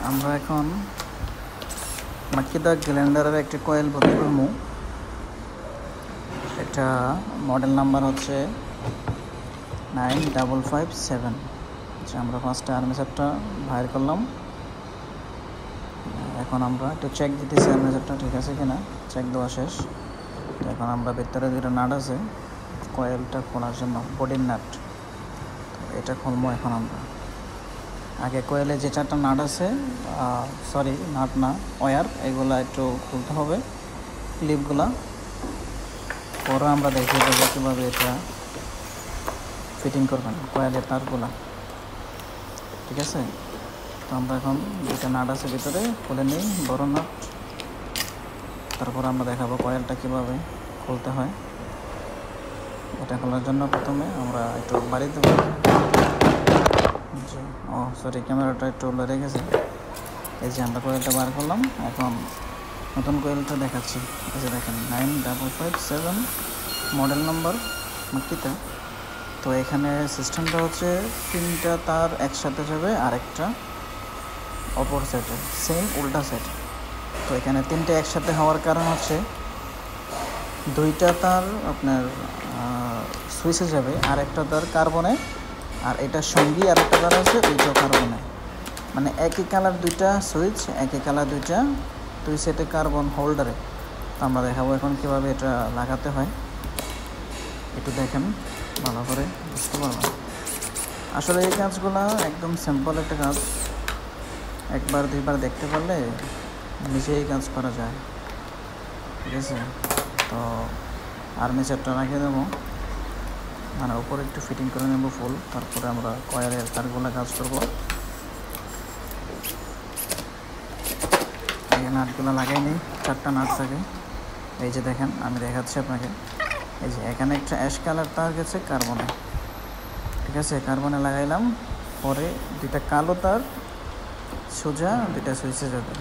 আমরা এখন মাকিদা গ্যালেন্ডারের একটি কয়েল ভর্তি করব। এটা মডেল নাম্বার হচ্ছে 9557। আচ্ছা, আমরা ফার্স্টে আর্মেচারটা বাইর করলাম। এখন আমরা একটু চেক দিতেছি আর্মেচারটা ঠিক আছে কিনা, চেক দেওয়া শেষ। তো এখন আমরা ভিতরে দুটো নাট আছে কয়েলটা খোলার জন্য, বডির নাট, তো এটা খুলবো। এখন আমরা আগে কয়েলে যে চারটা নাট আছে, সরি নাট না, ওয়্যার, এগুলা একটু খুলতে হবে, ক্লিপগুলা। পরে আমরা দেখিয়ে দেবো কীভাবে এটা ফিটিং করবেন কয়েলের তারগুলা, ঠিক আছে। তো আমরা এখন দুটো নাট আছে ভিতরে খুলে নিই, বড় নাট। তারপর আমরা দেখাবো কয়েলটা কীভাবে খুলতে হয়। এটা খোলার জন্য প্রথমে আমরা একটু বাড়ি দেবো। সরি, ক্যামেরাটা একটু লড়ে গেছে। এই যে আমরা কয়েলটা বার করলাম, এখন নতুন কয়েলটা দেখাচ্ছি। এই যে দেখেন 9557 মডেল নাম্বার মাকিতা। তো এখানে সিস্টেমটা হচ্ছে 3টা তার একসাথে যাবে, আরেকটা অপর সেটে, সেম উল্টা সেট। তো এখানে 3টে একসাথে হওয়ার কারণ হচ্ছে 2টা তার আপনার সুইচে যাবে, আরেকটা তার কার্বনে, আর এটার সঙ্গী আরেকটা তার আছে ওইটাও কার্বনে। মানে একই কালার 2টা সুইচ, একই কালার 2টা 2 সেটে কার্বন হোল্ডারে। তো আমরা দেখাবো এখন কীভাবে এটা লাগাতে হয়, একটু দেখেন ভালো করে বুঝতে পারবেন। আসলে এই কাজগুলো একদম সিম্পল একটা কাজ, একবার দুইবার দেখতে পারলে নিজেই কাজ করা যায়, ঠিক আছে। তো আর্মেচারটা রাখিয়ে দেবো, মানে উপরে একটু ফিটিং করে নেব ফুল। তারপরে আমরা কয়েলের তারগুলো কাজ করবো। এই নাটগুলো লাগাই নিই, 4টা নাট থাকে। এই যে দেখেন, আমি দেখাচ্ছি আপনাকে। এই যে এখানে একটা অ্যাশ কালার তার গেছে কার্বনে, ঠিক আছে, কার্বনে লাগাইলাম। পরে 2টা কালো তার সোজা 2টা সুইচে যাবে।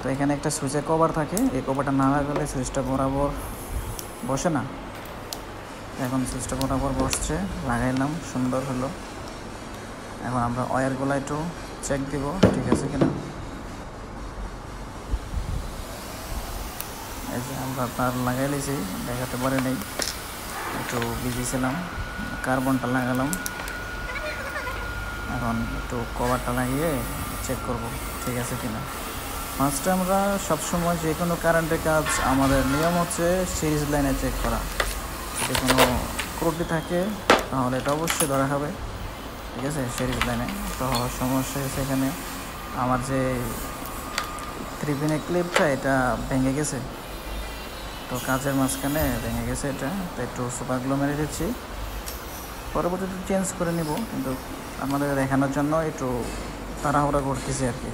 তো এখানে একটা সুইচের কভার থাকে, এই কভারটা না লাগালে সুইচটা বরাবর বসে না। এখন সুইচটা বরাবর বসছে, লাগাইলাম, সুন্দর হলো। এখন আমরা ওয়্যারগুলো একটু চেক দিব ঠিক আছে কিনা। এই যে আমরা তার লাগাই লিছি, দেখাতে পারি নেই, একটু বিজি ছিলাম। কার্বনটা লাগালাম, এখন একটু কভারটা লাগিয়ে চেক করব ঠিক আছে কিনা। ফার্স্টে আমরা সবসময় যে কোনো কারেন্টের কাজ আমাদের নিয়ম হচ্ছে সিরিজ লাইনে চেক করা। যদি কোনো ত্রুটি থাকে তাহলে এটা অবশ্যই ধরা হবে, ঠিক আছে, সিরিজ লাইনে। তো সমস্যা হয়েছে এখানে, আমার যে 3 পিনের ক্লিপটা এটা ভেঙে গেছে। তো কাজের মাঝখানে ভেঙে গেছে এটা, তো একটু সুপার গ্লু মেরে দিচ্ছি, পরবর্তীতে চেঞ্জ করে নিব। কিন্তু আমাদের দেখানোর জন্য একটু তাড়াহুড়া করতেছি আর কি।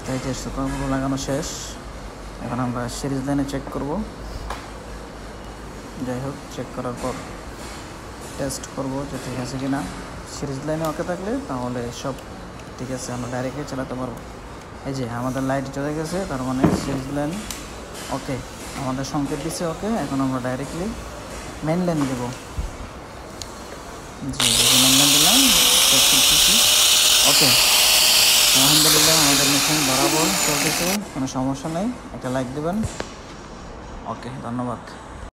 তাই যে সুপার গ্লু লাগানো শেষ, এখন আমরা সিরিজ লাইনে চেক করব। যাই হোক, চেক করার পর টেস্ট করব যে ঠিক আছে কিনা। সিরিজ লাইনে ওকে থাকলে তাহলে সব ঠিক আছে, আমরা ডাইরেক্টলি চালাতে পারবো। এই যে আমাদের লাইট চলে গেছে, তার মানে সিরিজ লাইন ওকে, আমাদের সংকেত দিচ্ছে ওকে। এখন আমরা ডাইরেক্টলি মেন লাইন দেব। জি, মেন লাইন দিলাম, ওকে। আলহামদুলিল্লাহ আমাদের মেশিন বরাবর চলতেছে, কোনো সমস্যা নেই। একটা লাইক দেবেন। ওকে, ধন্যবাদ।